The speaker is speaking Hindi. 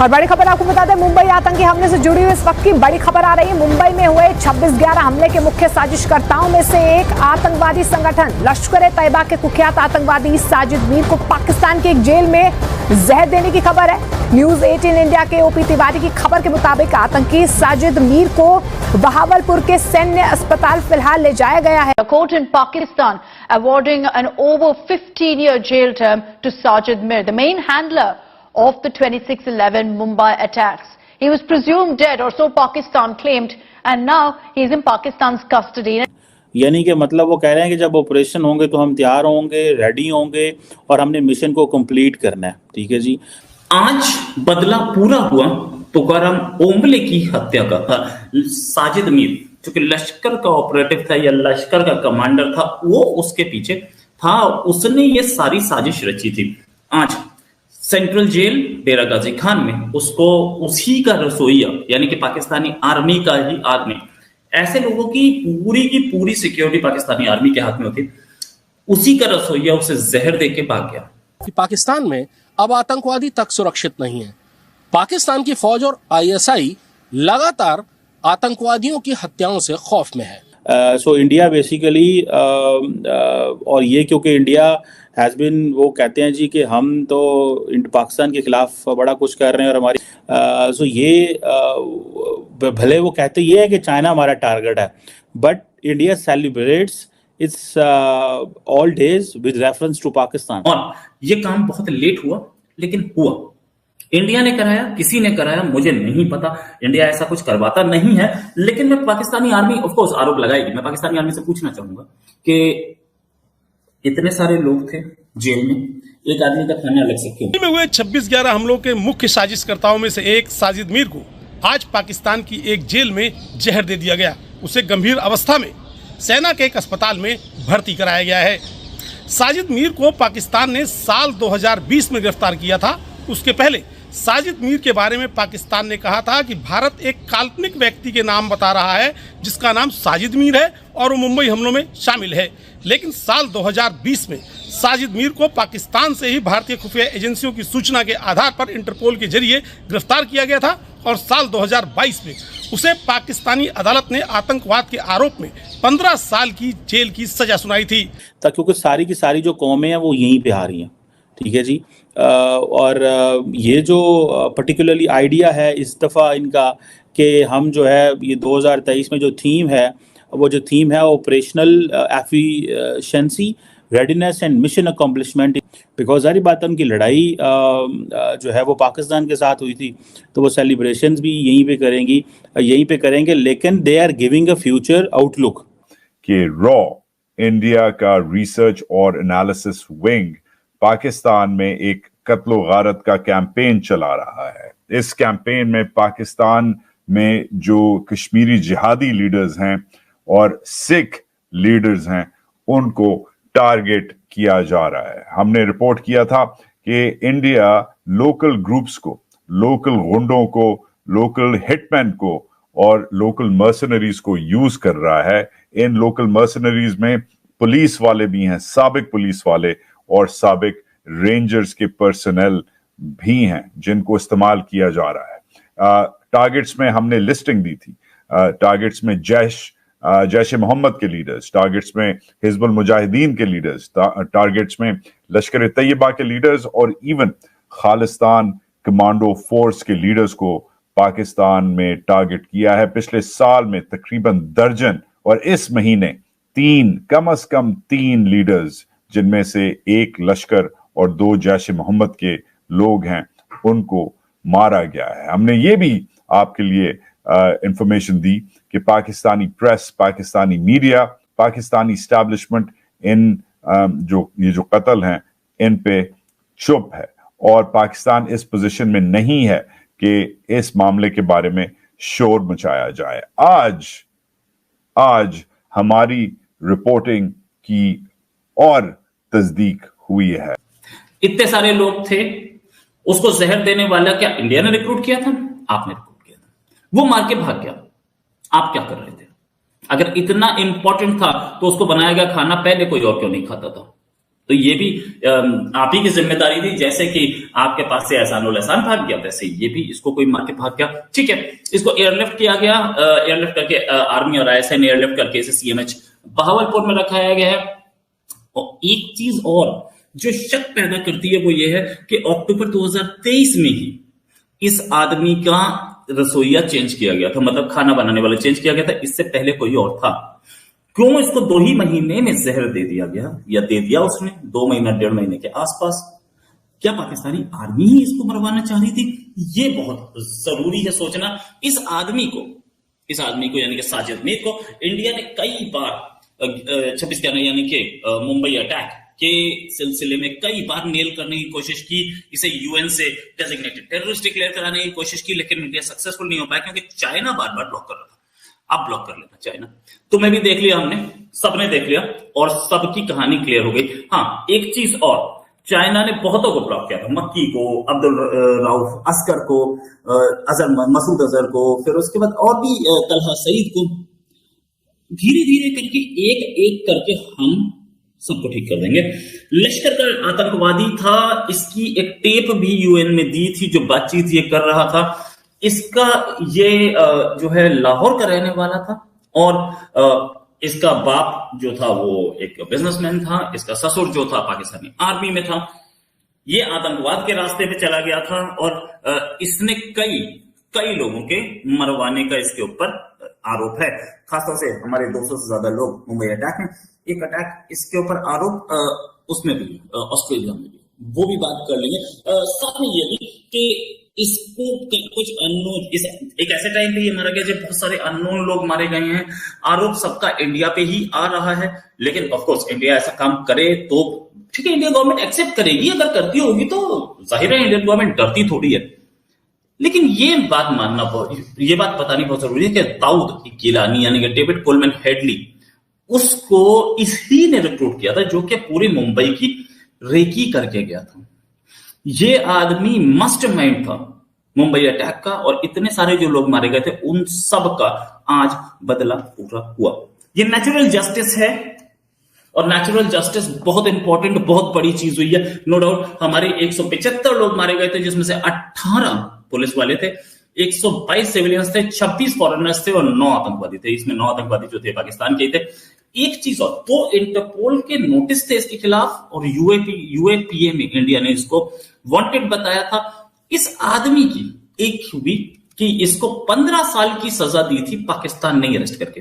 और बड़ी खबर आपको बता दें, मुंबई आतंकी हमले से जुड़ी हुई इस वक्त की बड़ी खबर आ रही है। मुंबई में हुए 26/11 हमले के मुख्य साजिशकर्ताओं में से एक आतंकवादी संगठन लश्कर-ए-तैयबा के कुख्यात आतंकवादी साजिद मीर को पाकिस्तान की एक जेल में जहर देने की खबर है। न्यूज 18 इंडिया के ओपी तिवारी की खबर के मुताबिक आतंकी साजिद मीर को बहावलपुर के सैन्य अस्पताल फिलहाल ले जाया गया है। Court in Pakistan awarding an over 15-year jail term to Sajid Mir, the main handler of the 26/11 Mumbai attacks. He was presumed dead, or so Pakistan claimed, and now he is in Pakistan's custody. यानी कि मतलब वो कह रहे हैं कि जब ऑपरेशन होंगे तो हम तैयार होंगे, रेडी होंगे और हमने मिशन को कंप्लीट करना है। ठीक है जी। आज बदला पूरा हुआ तुकाराम ओंबले की हत्या का। साजिद मीर जो कि लश्कर का ऑपरेटिव था या लश्कर का कमांडर था, वो उसके पीछे था, उसने ये सारी साजिश रची थी। आज सेंट्रल जेल डेरा गाजी खान में उसको उसी का रसोइया यानी कि पाकिस्तानी आर्मी का ही आदमी, ऐसे लोगों की पूरी सिक्योरिटी पाकिस्तानी आर्मी के हाथ में होती, उसी का रसोइया उसे जहर दे के भाग गया। कि पाकिस्तान में अब आतंकवादी तक सुरक्षित नहीं है। पाकिस्तान की फौज और आईएसआई लगातार आतंकवादियों की हत्याओं से खौफ में है। सो इंडिया बेसिकली और ये क्योंकि इंडिया हैज़ बिन, वो कहते हैं जी कि हम तो पाकिस्तान के खिलाफ बड़ा कुछ कर रहे हैं और हमारी सो ये भले वो कहते ये है कि चाइना हमारा टारगेट है, but India celebrates its all days with reference to Pakistan. और ये काम बहुत लेट हुआ, लेकिन हुआ। इंडिया ने कराया, किसी ने कराया, मुझे नहीं पता। इंडिया ऐसा कुछ करवाता नहीं है, लेकिन मैं पाकिस्तानी आर्मी ऑफ कोर्स आरोप लगाएगी। मैं पाकिस्तानी आर्मी से पूछना चाहूंगा कि इतने सारे लोग थे जेल में, एक आदमी का खाना अलग से क्यों? में हुए 26/11 हमलों के मुख्य साजिशकर्ताओं में से एक साजिद मीर को आज पाकिस्तान की एक जेल में जहर दे दिया गया। उसे गंभीर अवस्था में सेना के एक अस्पताल में भर्ती कराया गया है। साजिद मीर को पाकिस्तान ने साल 2020 में गिरफ्तार किया था। उसके पहले साजिद मीर के बारे में पाकिस्तान ने कहा था कि भारत एक काल्पनिक व्यक्ति के नाम बता रहा है जिसका नाम साजिद मीर है और वो मुंबई हमलों में शामिल है। लेकिन साल 2020 में साजिद मीर को पाकिस्तान से ही भारतीय खुफिया एजेंसियों की सूचना के आधार पर इंटरपोल के जरिए गिरफ्तार किया गया था और साल 2022 में उसे पाकिस्तानी अदालत ने आतंकवाद के आरोप में 15 साल की जेल की सजा सुनाई थी। क्योंकि सारी की सारी जो कौमें हैं वो यहीं पे आ रही हैं। ठीक है जी। और ये जो पर्टिकुलरली आइडिया है इस दफ़ा इनका कि हम जो है ये 2023 में जो थीम है, वो जो थीम है operational efficiency, readiness and mission accomplishment, because सारी बात उनकी लड़ाई जो है वो पाकिस्तान के साथ हुई थी, तो वो सेलिब्रेशंस भी यहीं पे करेंगे, लेकिन they are giving a future outlook. कि रॉ इंडिया का रिसर्च और एनालिसिस विंग पाकिस्तान में एक कत्लो गारत का कैंपेन चला रहा है। इस कैंपेन में पाकिस्तान में जो कश्मीरी जिहादी लीडर्स हैं और सिख लीडर्स हैं उनको टारगेट किया जा रहा है। हमने रिपोर्ट किया था कि इंडिया लोकल ग्रुप्स को, लोकल गुंडों को, लोकल हिटमैन को और लोकल मर्सनरीज को यूज कर रहा है। इन लोकल मर्सनरीज में पुलिस वाले भी हैं, साबिक पुलिस वाले और साबिक रेंजर्स के पर्सनल भी हैं जिनको इस्तेमाल किया जा रहा है। टारगेट्स में हमने लिस्टिंग दी थी। टारगेट्स में जैश मोहम्मद के लीडर्स, टारगेट्स में हिजबुल मुजाहिदीन के लीडर्स, टारगेट्स में लश्कर तैयबा के लीडर्स और इवन खालिस्तान कमांडो फोर्स के लीडर्स को पाकिस्तान में टारगेट किया है। पिछले साल में तकरीबन दर्जन और इस महीने कम से कम 3 लीडर्स, जिनमें से एक लश्कर और 2 जैश मोहम्मद के लोग हैं, उनको मारा गया है। हमने ये भी आपके लिए इंफॉर्मेशन दी कि Pakistani press, Pakistani media, Pakistani establishment इन जो कत्ल हैं इन पे चुप है और पाकिस्तान इस पोजीशन में नहीं है कि इस मामले के बारे में शोर मचाया जाए। आज हमारी रिपोर्टिंग की और तस्दीक हुई है। इतने सारे लोग थे, उसको जहर देने वाला क्या इंडिया ने रिक्रूट किया था? आपने रिक्रूट किया था। वो मार के भाग गया। आप क्या कर रहे थे? अगर इतना इंपॉर्टेंट था तो उसको बनाया गया खाना पहले कोई और क्यों नहीं खाता था? तो ये भी आप ही की जिम्मेदारी थी। जैसे कि आपके पास से एहसानुल एहसान भाग गया, वैसे ये भी इसको कोई मार के भाग गया। ठीक है, इसको एयरलिफ्ट किया गया, एयरलिफ्ट करके आर्मी और ISN एयरलिफ्ट करके इसे CMH बहावलपुर में रखाया गया है। और एक चीज और जो शक पैदा करती है वो ये है कि अक्टूबर 2023 में ही इस आदमी का रसोइया चेंज किया गया था, मतलब खाना बनाने वाला चेंज किया गया था। इससे पहले कोई और था। क्यों इसको 2 ही महीने में जहर दे दिया गया, या दे दिया उसने 2 महीना 1.5 महीने के आसपास? क्या पाकिस्तानी आर्मी ही इसको मरवाना चाह रही थी? ये बहुत जरूरी है सोचना। इस आदमी को यानी कि साजिद मीर को इंडिया ने कई बार 26 जनवरी यानी कि मुंबई अटैक के सिलसिले में कई बार नेल करने की कोशिश की, इसे UN से डेजिग्नेटेड टेररिस्ट डिक्लेयर कराने की कोशिश की, लेकिन इंडिया सक्सेसफुल नहीं हो पाया क्योंकि चाइना बार बार ब्लॉक कर रहा था। अब ब्लॉक कर लेना चाइना। तुम्हें भी देख लिया हमने, सबने देख लिया और सबकी कहानी क्लियर हो गई। हाँ, एक चीज और, चाइना ने बहुतों को ब्लॉक किया था, मक्की को, अब्दुल राउफ असकर को, मसूद अजहर को, फिर उसके बाद और भी तलहा सईद को। धीरे धीरे करके एक एक करके हम सबको ठीक कर देंगे। लश्कर का आतंकवादी था, इसकी एक टेप भी UN में दी थी जो बातचीत ये कर रहा था। इसका ये जो है लाहौर का रहने वाला था और इसका बाप जो था वो एक बिजनेसमैन था, इसका ससुर जो था पाकिस्तानी आर्मी में था। ये आतंकवाद के रास्ते पे चला गया था और इसने कई लोगों के मरवाने का इसके ऊपर आरोप है। खासतौर से हमारे 200 से ज्यादा लोग मुंबई अटैक में, एक अटैक इसके ऊपर आरोप उसमें भी, ऑस्ट्रेलिया में भी, वो भी बात कर लेंगे। साथ में ये भी कि इसको कुछ अननोन, एक ऐसे टाइम पे ये मारा गया जब बहुत सारे अननोन लोग मारे गए हैं। आरोप सबका इंडिया पे ही आ रहा है, लेकिन ऑफ कोर्स इंडिया ऐसा काम करे तो ठीक है, इंडिया गवर्नमेंट एक्सेप्ट करेगी। अगर करती होगी तो जाहिर है इंडियन गवर्नमेंट डरती थोड़ी है। लेकिन ये बात बतानी बहुत जरूरी है कि दाऊद गिलानी यानी कि डेविड कोलमैन हेडली, उसको इसी ने रिक्रूट किया था जो कि पूरे मुंबई की रेकी करके गया था। ये आदमी मास्टरमाइंड था मुंबई अटैक का, और इतने सारे जो लोग मारे गए थे उन सब का आज बदला पूरा हुआ। ये नेचुरल जस्टिस है और नेचुरल जस्टिस बहुत इंपॉर्टेंट, बहुत बड़ी चीज हुई है। नो डाउट हमारे 175 लोग मारे गए थे, जिसमें से 18 पुलिस वाले थे, 122 सिविलियंस थे, 26 फॉरेनर्स थे और 9 आतंकवादी थे। इसमें 9 आतंकवादी जो थे पाकिस्तान के थे। एक चीज और, तो इंटरपोल के नोटिस थे इसके खिलाफ और UAPA में इंडिया ने इसको वांटेड बताया था। इस आदमी की एक हुई कि इसको 15 साल की सजा दी थी पाकिस्तान ने अरेस्ट करके।